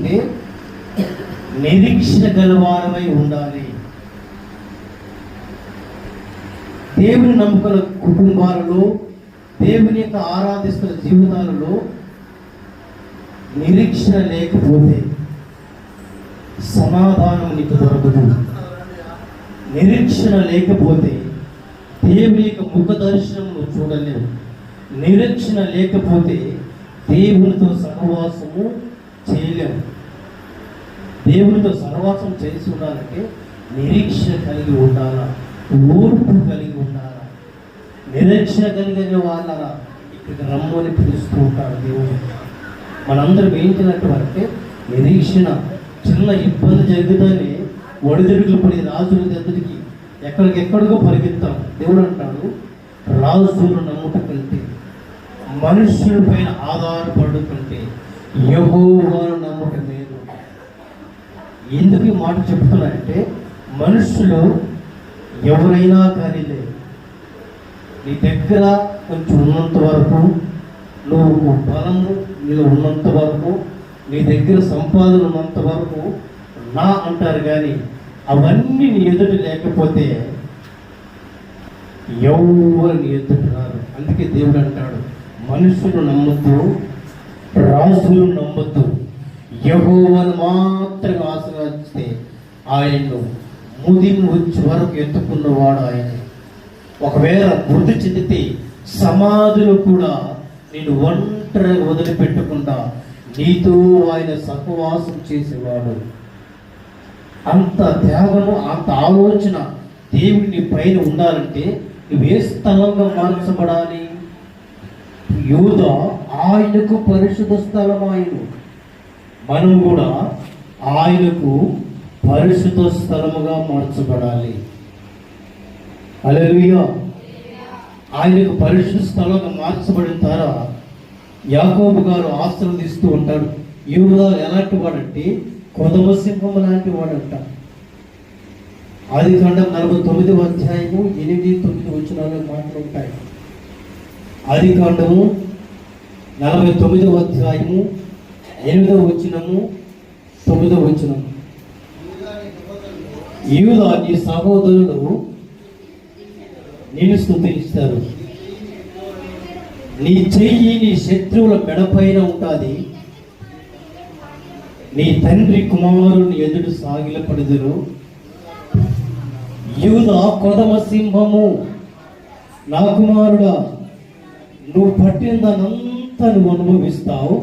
ఉండాలంటే నిరీక్షణ గలవారమై ఉండాలి. దేవుని నమ్ముకున్న కుటుంబాలలో, దేవుని యొక్క ఆరాధిస్తున్న జీవితాలలో నిరీక్షణ లేకపోతే సమాధానం నీకు దొరకదు. నిరీక్షణ లేకపోతే దేవుని యొక్క ముఖ దర్శనం చూడలేవు. నిరీక్షణ లేకపోతే దేవునితో సహవాసము చేయలేము. దేవునితో సహవాసం చేసి ఉండాలంటే నిరీక్షణ కలిగి ఉండాలా, ఓర్పు కలిగి ఉండాలా. నిరీక్షణ కలిగిన వాళ్ళ ఇక్కడికి రమ్మని పిలుస్తూ ఉంటాడు దేవుడు. మనందరం ఏంటినట్టు నిరీక్షణ. చిన్న ఇబ్బంది జరుగుతానే ఒడిదుడుకులు పడి రాజుల దగ్గరికి ఎక్కడికెక్కడికో పరిగెత్తాం. దేవుడు అంటాడు, రాజులు నమ్ముట కంటే, మనుషుల పైన ఆధారపడు కంటే యెహోవాను నమ్ముట లేదు. ఎందుకు ఈ మాట చెప్తున్నానంటే, మనుషులు ఎవరైనా కానీ లేదు, నీ దగ్గర కొంచెం ఉన్నంత వరకు, నువ్వు బలము నీలో ఉన్నంత వరకు, నీ దగ్గర సంపాదన ఉన్నంత వరకు నా అంటారు. కానీ అవన్నీ నీ ఎదుట లేకపోతే ఎవరు నీ ఎదుట రారు. అందుకే దేవుడు అంటాడు, మనుషులు నమ్మద్దు, రాజులు నమ్మద్దు, యెహోవాను మాత్రం ఆశ్రయిస్తే ఆయన్ను ముదిమి వచ్చి వరకు ఎత్తుకున్నవాడు ఆయన. ఒకవేళ మృతి చెందితే సమాధులు కూడా నేను ఒంటరిగా వదిలిపెట్టకుండా నీతో ఆయన సహవాసం చేసేవాడు. అంత త్యాగము, అంత ఆలోచన దేవుని పైన ఉండాలంటే నువ్వు ఏ స్థలంగా మార్చబడాలి? యూదా ఆయనకు పరిశుద్ధ స్థలం ఆయన. మనం కూడా ఆయనకు పరిశుద్ధ స్థలముగా మార్చబడాలి. హల్లెలూయా. ఆయనకు పరిశుద్ధ స్థలంగా మార్చబడిన తర్వాత యాకోబు గారు ఆశీర్వదిస్తూ ఉంటాడు. యూదా ఎలాంటి వాడంటే కొదమ సింహం లాంటి వాడంట. ఆదికాండం 49వ అధ్యాయము 8-9 వచనాలు మాటలు ఉంటాయి. ఆదికాండము 49వ అధ్యాయము 8వ వచనము 9వ వచనం. యూదా నీ సహోదరులు నిన్ను స్తుతిస్తారు, నీ చెయ్యి నీ శత్రువుల మెడపైన ఉంటుంది, నీ తండ్రి కుమారుని ఎదుడు సాగిలపడుదురు. యూదా కొదమ సింహము, నా కుమారుడా, నువ్వు పట్టిన దానంతా నువ్వు అనుభవిస్తావు.